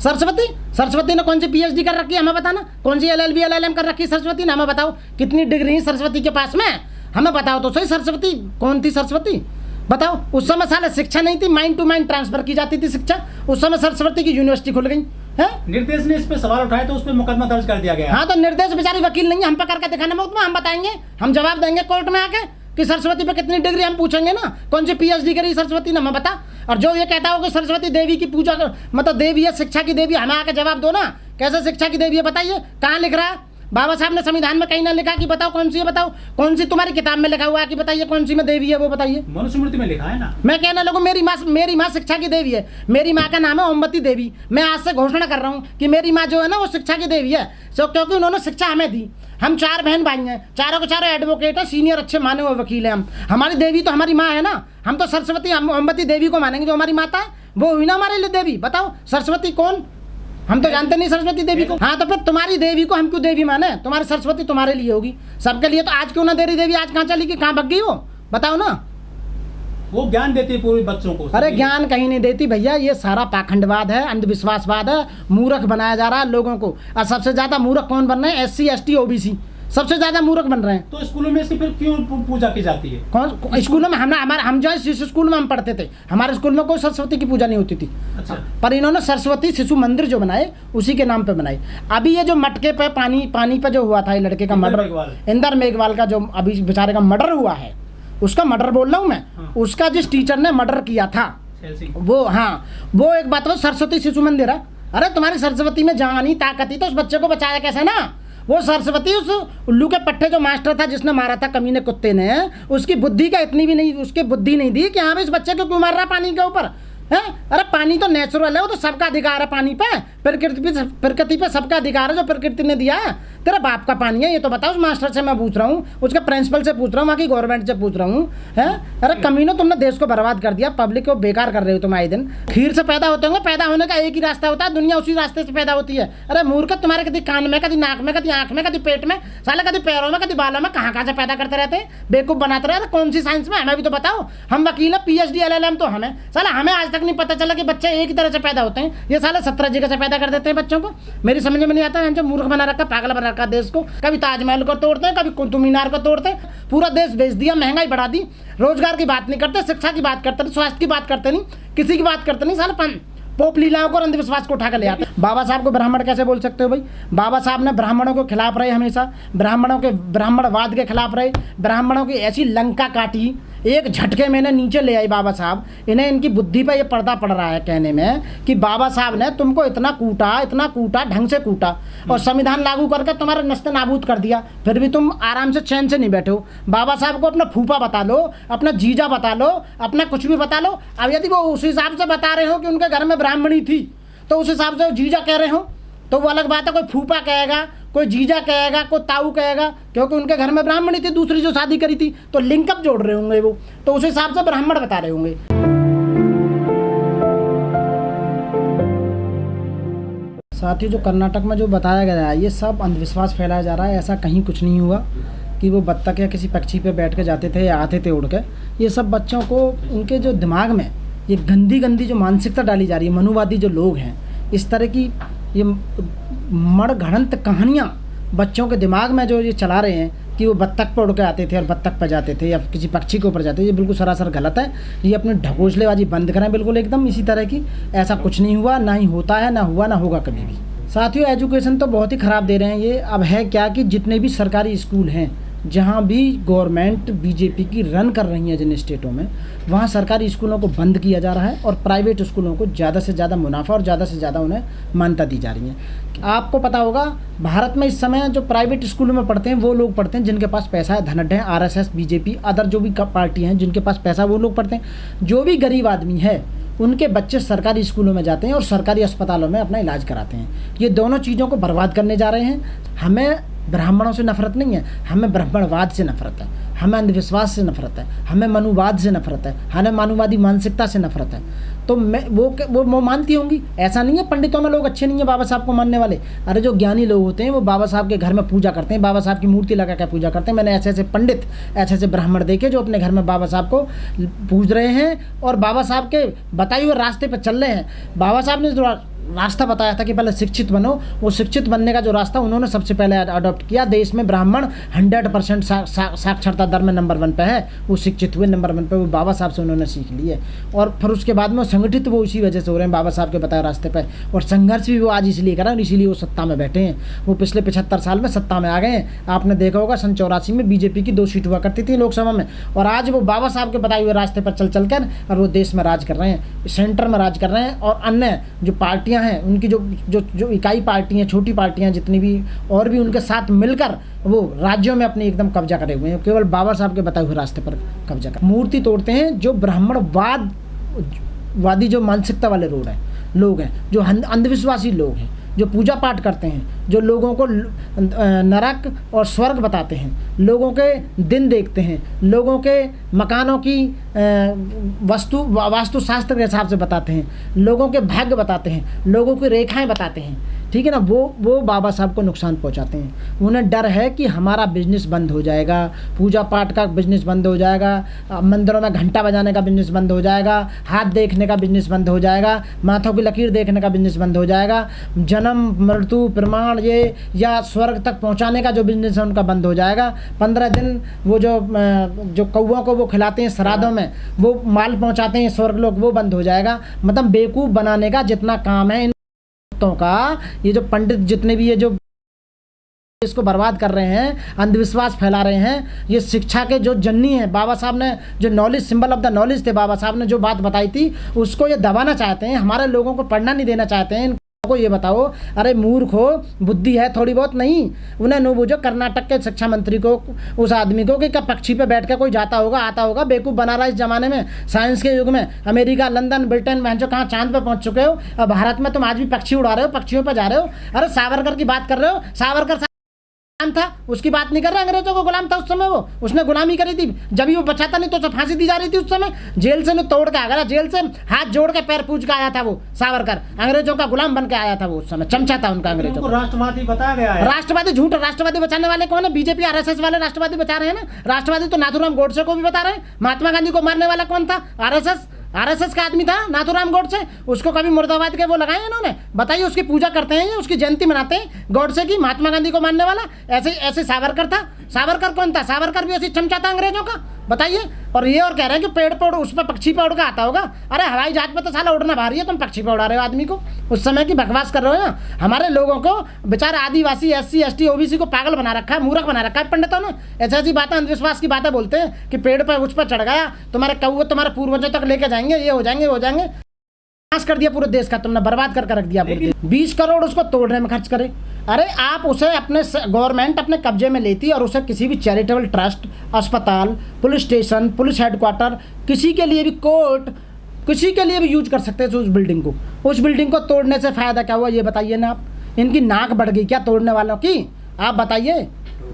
सरस्वती सरस्वती ने कौन सी पीएचडी कर रखी है हमें बताना, कौन सी एलएलबी एलएलएम कर रखी है सरस्वती ने, हमें बताओ कितनी डिग्री सरस्वती के पास में, हमें बताओ तो सही सरस्वती कौन थी सरस्वती, बताओ। उस समय साले शिक्षा नहीं थी, माइंड टू माइंड ट्रांसफर की जाती थी शिक्षा, उस समय सरस्वती की यूनिवर्सिटी खुल गई है। निर्देश ने इस पे सवाल उठाए तो उस पे मुकदमा दर्ज कर दिया गया। हाँ तो निर्देश बेचारी वकील नहीं है, हम पे करके दिखाना मत में, हम बताएंगे, हम जवाब देंगे कोर्ट में आके कि सरस्वती पे कितनी डिग्री, हम पूछेंगे ना कौन सी पीएचडी करी सरस्वती ने, हमें बता। और जो ये कहता हो कि सरस्वती देवी की पूजा कर, मतलब देवी है शिक्षा की देवी, हमें आके जवाब दो ना, कैसे शिक्षा की देवी है बताइए, कहाँ लिख रहा है बाबा साहब ने संविधान में कहीं ना लिखा कि बताओ कौन सी है, बताओ कौन सी तुम्हारी किताब में लिखा हुआ है कि बताइए कौन सी में देवी है वो बताइए। मनुस्मृति में लिखा है ना। मैं कहने लगूँ मेरी माँ शिक्षा की देवी है, मेरी माँ का नाम है ओमवती देवी, मैं आज से घोषणा कर रहा हूँ कि मेरी माँ जो है ना वो शिक्षा की देवी है, क्योंकि उन्होंने शिक्षा हमें दी। हम 4 बहन भाई हैं, चारों के चारों एडवोकेट हैं, सीनियर अच्छे माने हुए वकील हैं हम, हमारी देवी तो हमारी माँ है ना, हम तो सरस्वती ओमवती देवी को मानेंगे, जो हमारी माता है वो हुई ना हमारे लिए देवी। बताओ सरस्वती कौन, हम तो जानते नहीं सरस्वती देवी को। हाँ तो फिर तुम्हारी देवी को हम क्यों देवी माने, तुम्हारी सरस्वती तुम्हारे लिए होगी, सबके लिए। तो आज क्यों ना दे रही देवी, आज कहाँ चली गई, कहाँ भग गई वो, बताओ ना। वो ज्ञान देती है पूरे बच्चों को। अरे ज्ञान कहीं नहीं देती भैया, ये सारा पाखंडवाद है, अंधविश्वासवाद है, मूर्ख बनाया जा रहा है लोगों को। और सबसे ज्यादा मूर्ख कौन बन रहे हैं, SC ST OBC सबसे ज्यादा मूर्ख बन रहे हैं। तो स्कूलों में इसकी फिर क्यों पूजा की जाती है? कौन स्कूलों में, हम जो जिस स्कूल में हम पढ़ते थे, हमारे स्कूल में कोई सरस्वती की पूजा नहीं होती थी। अच्छा। पर इन्होंने सरस्वती शिशु मंदिर जो बनाए उसी के नाम पे बनाई। अभी ये जो मटके पे पानी पे जो हुआ था ये लड़के का मर्डर, इंदर मेघवाल का जो अभी बेचारे का मर्डर हुआ है, उसका मर्डर बोल रहा हूँ मैं। हाँ। उसका जिस टीचर ने मर्डर किया था वो, हाँ वो एक बात वो सरस्वती शिशु मंदिर है। अरे तुम्हारी सरस्वती में जानी ताकत थी तो उस बच्चे को बचाया कैसे ना। वो सरस्वती उस उल्लू के पट्टे जो मास्टर था जिसने मारा था कमीने कुत्ते ने, उसकी बुद्धि का इतनी भी नहीं, उसकी बुद्धि नहीं दी कि हाँ भाई इस बच्चे को क्यों मार रहा पानी के ऊपर है। अरे पानी तो नेचुरल है, वो तो सबका अधिकार है पानी पे, प्रकृति पे सबका अधिकार है जो प्रकृति ने दिया है। तेरा बाप का पानी है ये तो बताओ, उस मास्टर से मैं पूछ रहा हूँ, उसके प्रिंसिपल से पूछ रहा हूँ, वहाँ की गवर्नमेंट से पूछ रहा हूँ है। अरे कमीनों तुमने देश को बर्बाद कर दिया, पब्लिक को बेकार कर रहे हो तुम आए दिन। खीर से पैदा होते होंगे, पैदा होने का एक ही रास्ता होता है, दुनिया उसी रास्ते से पैदा होती है। अरे मूर्ख तुम्हारे कभी कान में, कभी नाक में, कभी आँख में, कभी पेट में, साले कभी पैरों में, कभी बालों में, कहाँ से पैदा करते रहते हैं, बेवकूफ़ बनाते रहते। कौन सी साइंस में, हमें भी तो बताओ, हम वकील है PhD LLM तो हमें साला, हमें आज तक नहीं पता चला कि बच्चे एक ही तरह से पैदा होते हैं। ये साले 17 जगह से पैदा कर देते हैं बच्चों को, मेरी समझ में नहीं आता है। जो मूर्ख बना रखा, पागल बना रखा देश को, कभी ताजमहल को तोड़ते हैं, कभी कुतुब मीनार को तोड़ते हैं, पूरा देश बेच दिया, महंगाई बढ़ा दी, रोजगार की बात नहीं करते, शिक्षा की बात करते नहीं, स्वास्थ्य की बात करते नहीं, किसी की बात करते नहीं, साले पोप लीलाओं को अंधविश्वास को उठा कर ले आते। बाबा साहब को ब्राह्मण कैसे बोल सकते हो भाई? बाबा साहब ने ब्राह्मणों के खिलाफ रहे, हमेशा ब्राह्मणवाद के खिलाफ रहे, ब्राह्मणों की ऐसी लंका काटी, एक झटके में नीचे ले आई बाबा साहब। इन्हें इनकी बुद्धि पर यह पर्दा पड़ रहा है कहने में कि बाबा साहब ने तुमको इतना कूटा, ढंग से कूटा और संविधान लागू करके तुम्हारा नस्ते नाबूद कर दिया, फिर भी तुम आराम से चैन से नहीं बैठे हो। बाबा साहब को अपना फूफा बता लो, अपना जीजा बता लो, अपना कुछ भी बता लो। अब यदि वो उस हिसाब से बता रहे हो कि उनके घर में ब्राह्मणी थी तो उस हिसाब से वो जीजा कह रहे हो तो वो अलग बात है। कोई फूफा कहेगा, कोई जीजा कहेगा, कोई ताऊ कहेगा, क्योंकि उनके घर में ब्राह्मणी थी, दूसरी जो शादी करी थी, तो लिंकअप जोड़ रहे होंगे वो, तो उस हिसाब से ब्राह्मण बता रहे होंगे। साथ ही जो कर्नाटक में जो बताया गया है ये सब अंधविश्वास फैलाया जा रहा है। ऐसा कहीं कुछ नहीं हुआ कि वो बत्तख या किसी पक्षी पे बैठ के जाते थे या आते थे उड़ के। ये सब बच्चों को उनके जो दिमाग में ये गंदी जो मानसिकता डाली जा रही है, मनुवादी जो लोग हैं, इस तरह की ये मड़घड़ंत कहानियाँ बच्चों के दिमाग में जो ये चला रहे हैं कि वो बत्तख पर उड़ के आते थे और बत्तख पर जाते थे या किसी पक्षी के ऊपर जाते थे, ये बिल्कुल सरासर गलत है। ये अपनी ढकोसलेबाजी बंद करें बिल्कुल एकदम इसी तरह की। ऐसा कुछ नहीं हुआ, ना ही होता है, ना हुआ, ना होगा कभी भी। साथियों एजुकेशन तो बहुत ही ख़राब दे रहे हैं ये। अब है क्या कि जितने भी सरकारी स्कूल हैं, जहाँ भी गवर्नमेंट बीजेपी की रन कर रही है जिन स्टेटों में, वहाँ सरकारी स्कूलों को बंद किया जा रहा है और प्राइवेट स्कूलों को ज़्यादा से ज़्यादा मुनाफा और ज़्यादा से ज़्यादा उन्हें मान्यता दी जा रही है। आपको पता होगा भारत में इस समय जो प्राइवेट स्कूलों में पढ़ते हैं वो लोग पढ़ते हैं जिनके पास पैसा है, धनढ़ है, RSS बीजेपी अदर जो भी पार्टी हैं जिनके पास पैसा वो लोग पढ़ते हैं। जो भी गरीब आदमी है उनके बच्चे सरकारी स्कूलों में जाते हैं और सरकारी अस्पतालों में अपना इलाज कराते हैं। ये दोनों चीज़ों को बर्बाद करने जा रहे हैं। हमें ब्राह्मणों से नफरत नहीं है, हमें ब्राह्मणवाद से नफरत है, हमें अंधविश्वास से नफरत है, हमें मनुवाद से नफरत है, हमें मानववादी मानसिकता से नफरत है। तो मैं वो मानती होंगी। ऐसा नहीं है पंडितों में लोग अच्छे नहीं है बाबा साहब को मानने वाले। अरे जो ज्ञानी लोग होते हैं वो बाबा साहब के घर में पूजा करते हैं, बाबा साहब की मूर्ति लगा कर पूजा करते हैं। मैंने ऐसे ऐसे पंडित, ऐसे ऐसे ब्राह्मण देखे जो अपने घर में बाबा साहब को पूज रहे हैं और बाबा साहब के बताए हुए रास्ते पर चल रहे हैं। बाबा साहब ने रास्ता बताया था कि पहले शिक्षित बनो, वो शिक्षित बनने का जो रास्ता उन्होंने सबसे पहले अडॉप्ट किया। देश में ब्राह्मण 100% साक्षरता दर में नंबर 1 पे है, वो शिक्षित हुए नंबर 1 पे, वो बाबा साहब से उन्होंने सीख ली है। और फिर उसके बाद में संगठित वो इसी वजह से हो रहे हैं बाबा साहब के बताए रास्ते पे, और संघर्ष भी वो आज इसलिए करा, इसीलिए वो सत्ता में बैठे हैं। वो पिछले 75 साल में सत्ता में आ गए हैं। आपने देखा होगा सन 84 में बीजेपी की 2 सीट हुआ करती थी लोकसभा में, और आज वो बाबा साहब के बताए हुए रास्ते पर चल कर और वो देश में राज कर रहे हैं, सेंटर में राज कर रहे हैं। और अन्य जो पार्टियां हैं उनकी जो इकाई पार्टियां, छोटी पार्टियां जितनी भी और भी उनके साथ मिलकर वो राज्यों में अपनी एकदम कब्जा करे हुए हैं, केवल बाबा साहब के बताए हुए रास्ते पर कब्जा कर मूर्ति तोड़ते हैं। जो ब्राह्मणवादी जो मानसिकता वाले लोग हैं, जो अंधविश्वासी लोग हैं, जो पूजा पाठ करते हैं, जो लोगों को नरक और स्वर्ग बताते हैं, लोगों के दिन देखते हैं, लोगों के मकानों की वास्तुशास्त्र के हिसाब से बताते हैं, लोगों के भाग्य बताते हैं, लोगों की रेखाएं बताते हैं, ठीक है ना, वो बाबा साहब को नुकसान पहुंचाते हैं। उन्हें डर है कि हमारा बिजनेस बंद हो जाएगा, पूजा पाठ का बिजनेस बंद हो जाएगा, मंदिरों में घंटा बजाने का बिजनेस बंद हो जाएगा, हाथ देखने का बिजनेस बंद हो जाएगा, माथों की लकीर देखने का बिजनेस बंद हो जाएगा, जन्म मृत्यु प्रमाण ये या स्वर्ग तक पहुंचाने का जो बिजनेस है उनका बंद हो जाएगा। 15 दिन वो जो कौओं को वो खिलाते हैं श्राद्धों में, वो माल पहुंचाते हैं स्वर्ग लोग, वो बंद हो जाएगा। मतलब बेवकूफ़ बनाने का जितना काम है का, ये जो पंडित जितने भी ये जो इसको बर्बाद कर रहे हैं, अंधविश्वास फैला रहे हैं, ये शिक्षा के जो जननी है, बाबा साहब ने जो knowledge, symbol of the knowledge थे, बाबा साहब ने जो बात बताई थी उसको ये दबाना चाहते हैं, हमारे लोगों को पढ़ना नहीं देना चाहते हैं। को ये बताओ, अरे मूर्ख हो, बुद्धि है थोड़ी बहुत नहीं? उन्हें नो बुझो कर्नाटक के शिक्षा मंत्री को, उस आदमी को कि क्या पक्षी पे बैठ कर कोई जाता होगा आता होगा, बेवकूफ़ बना रहा है इस जमाने में, साइंस के युग में। अमेरिका, लंदन, ब्रिटेन में जो कहाँ चांद पे पहुंच चुके हो, और भारत में तुम आज भी पक्षी उड़ा रहे हो, पक्षियों पर जा रहे हो। अरे सावरकर की बात कर रहे हो, सावरकर था, उसकी बात नहीं कर रहे, अंग्रेजों को गुलाम था उस समय, वो उसने गुलामी करी थी, जब भी वो बचाता नहीं तो उसे फांसी दी जा रही थी उस समय। जेल से तोड़ के आ गया, जेल से हाथ जोड़ के पैर पूज के आया था वो सावरकर, अंग्रेजों का गुलाम बन के आया था वो उस समय, चमचा था उनका अंग्रेजों को। राष्ट्रवादी बताया गया है। राष्ट्रवादी झूठ, राष्ट्रवादी बचाने वाले कौन है? बीजेपी आरएसएस वाले राष्ट्रवादी बचा रहे हैं ना। राष्ट्रवादी तो नाथूराम गोडसे को भी बता रहे हैं। महात्मा गांधी को मारने वाला कौन था? आरएसएस का आदमी था नाथूराम गोडसे, उसको कभी मुर्दाबाद के वो लगाए इन्होंने? बताइए, उसकी पूजा करते हैं, उसकी जयंती मनाते हैं गोडसे की, महात्मा गांधी को मारने वाला। ऐसे सावरकर था। सावरकर कौन था? सावरकर भी ऐसी चमचा था अंग्रेजों का, बताइए। और ये और कह रहे हैं कि पेड़ पर उस पर पक्षी पे उड़ के आता होगा। अरे हवाई जहाज पे तो साला उड़ना भारी है, तुम पक्षी पे उड़ा रहे हो आदमी को, उस समय की बकवास कर रहे हो ना। हमारे लोगों को बेचारे आदिवासी, SC ST OBC को पागल बना रखा है, मूर्ख बना रखा है पंडितों ने। ऐसी बातें, अंधविश्वास की बातें बोलते हैं कि पेड़ पर उस पर चढ़ गया, तुम्हारे कौवे तुम्हारे पूर्वजों तक लेके जाएंगे, ये हो जाएंगे, हो जाएंगे। नाश कर दिया पूरे देश का, तुमने बर्बाद कर रख दिया पूरे देश। 20 करोड़ उसको तोड़ने में खर्च करे। अरे आप उसे अपने गवर्नमेंट अपने कब्जे में लेती और उसे किसी भी चैरिटेबल ट्रस्ट, अस्पताल, पुलिस स्टेशन, पुलिस हेडक्वार्टर, किसी के लिए भी कोर्ट, किसी के लिए भी यूज कर सकते थे उस बिल्डिंग को। उस बिल्डिंग को तोड़ने से फ़ायदा क्या हुआ, ये बताइए ना आप। इनकी नाक बढ़ गई क्या तोड़ने वालों की? आप बताइए,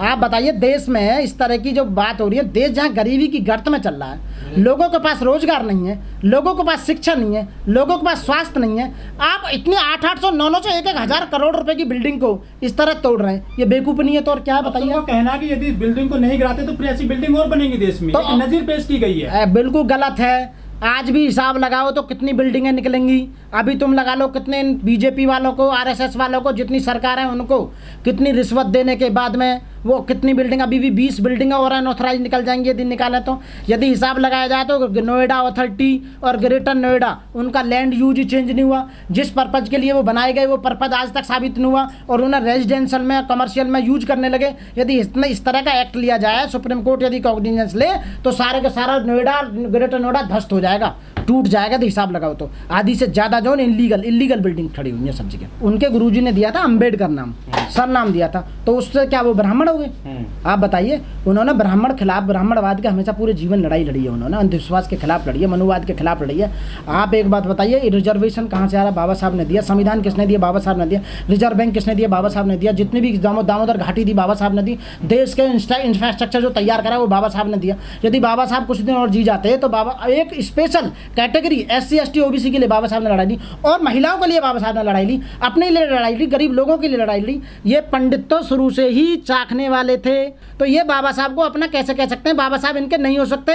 आप बताइए। देश में इस तरह की जो बात हो रही है, देश जहाँ गरीबी की गर्त में चल रहा है, लोगों के पास रोजगार नहीं है, लोगों के पास शिक्षा नहीं है, लोगों के पास स्वास्थ्य नहीं है, आप इतने 800, 900, 1,000 करोड़ रुपए की बिल्डिंग को इस तरह तोड़ रहे हैं। ये बेवकूफ़ नहीं है तो और क्या बताइए? तो कहना कि यदि बिल्डिंग को नहीं गिराते तो फिर ऐसी बिल्डिंग और बनेंगी देश में, तो नजीर पेश की गई है। बिल्कुल गलत है। आज भी हिसाब लगाओ तो कितनी बिल्डिंगें निकलेंगी। अभी तुम लगा लो कितने बीजेपी वालों को, आरएसएस वालों को, जितनी सरकार है उनको कितनी रिश्वत देने के बाद में वो कितनी बिल्डिंग, अभी भी 20 बिल्डिंगें और अनऑथराइज निकल जाएंगी यदि निकालें तो। यदि हिसाब लगाया जाए तो नोएडा अथॉरिटी और ग्रेटर नोएडा, उनका लैंड यूज ही चेंज नहीं हुआ। जिस पर्पज़ के लिए वो बनाए गए वो पर्पज़ आज तक साबित नहीं हुआ और उन्हें रेजिडेंशियल में, कमर्शियल में यूज करने लगे। यदि इस तरह का एक्ट लिया जाए, सुप्रीम कोर्ट यदि कॉग्निजेंस ले, तो सारे का सारा नोएडा, ग्रेटर नोएडा ध्वस्त हो जाएगा, टूट जाएगा। तो हिसाब लगाओ तो आधी से ज़्यादा जो इलीगल बिल्डिंग खड़ी हुई है सब जगह। उनके गुरुजी ने दिया था अम्बेडकर नाम, सर नाम दिया था, तो उससे क्या वो ब्राह्मण हो गए? आप बताइए। उन्होंने ब्राह्मण खिलाफ, ब्राह्मणवाद के हमेशा पूरे जीवन लड़ाई लड़ी है उन्होंने, अंधविश्वास के खिलाफ लड़ी है, मनुवाद के खिलाफ लड़ी है। आप एक बात बताइए, रिजर्वेशन कहाँ से आ रहा? बाबा साहब ने दिया। संविधान किसने दिया? बाबा साहब ने दिया। रिजर्व बैंक किसने दिया? बाबा साहब ने दिया। जितनी भी दामोदर घाटी दी, बाबा साहब ने दी। देश के इंफ्रास्ट्रक्चर जो तैयार करा वो बाबा साहब ने दिया। यदि बाबा साहब कुछ दिन और जी जाते तो बाबा एक special category SC ST OBC के लिए बाबा साहब ने लड़ाई ली, और महिलाओं के लिए बाबा साहब ने लड़ाई ली, अपने लिए लड़ाई ली, गरीब लोगों के लिए लड़ाई ली। ये पंडित तो शुरू से ही चाखने वाले थे, तो ये बाबा साहब को अपना कैसे कह सकते हैं? बाबा साहब इनके नहीं हो सकते,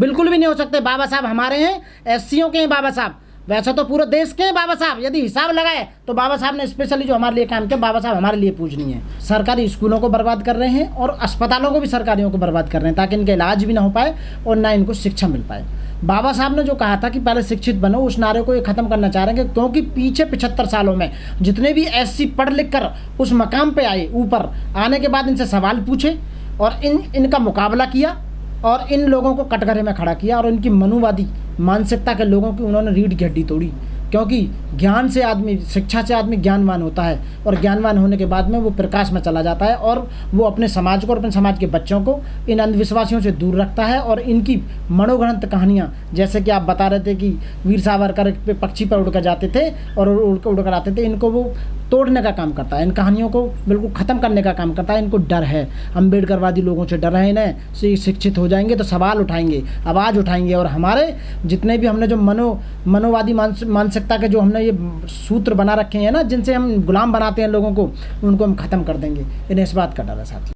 बिल्कुल भी नहीं हो सकते। बाबा साहब हमारे हैं, SCओं के हैं बाबा साहब। वैसे तो पूरे देश के हैं बाबा साहब, यदि हिसाब लगाए तो बाबा साहब ने स्पेशली जो हमारे लिए काम किया, बाबा साहब हमारे लिए पूजनीय है। सरकारी स्कूलों को बर्बाद कर रहे हैं और अस्पतालों को भी सरकारियों को बर्बाद कर रहे हैं, ताकि इनका इलाज भी ना हो पाए और ना इनको शिक्षा मिल पाए। बाबा साहब ने जो कहा था कि पहले शिक्षित बनो, उस नारे को ये ख़त्म करना चाह रहे हैं, क्योंकि पीछे 75 सालों में जितने भी एससी पढ़ लिख कर उस मकाम पे आए, ऊपर आने के बाद इनसे सवाल पूछे और इनका मुकाबला किया और इन लोगों को कटघरे में खड़ा किया और इनकी मनुवादी मानसिकता के लोगों की उन्होंने रीढ़ की हड्डी तोड़ी। क्योंकि ज्ञान से आदमी, शिक्षा से आदमी ज्ञानवान होता है और ज्ञानवान होने के बाद में वो प्रकाश में चला जाता है और वो अपने समाज को और अपने समाज के बच्चों को इन अंधविश्वासियों से दूर रखता है। और इनकी मनोग्रंथ कहानियाँ, जैसे कि आप बता रहे थे कि वीर सावरकर पे पक्षी पर उड़कर जाते थे और उड़कर आते थे, इनको वो तोड़ने का काम करता है, इन कहानियों को बिल्कुल ख़त्म करने का काम करता है। इनको डर है, अम्बेडकरवादी लोगों से डर है इन्हें, से शिक्षित हो जाएंगे तो सवाल उठाएंगे, आवाज़ उठाएंगे और हमारे जितने भी हमने जो मनोवादी मानसिकता के जो हमने ये सूत्र बना रखे हैं ना, जिनसे हम गुलाम बनाते हैं लोगों को, उनको हम ख़त्म कर देंगे। इन्हें इस बात का डर है साथी।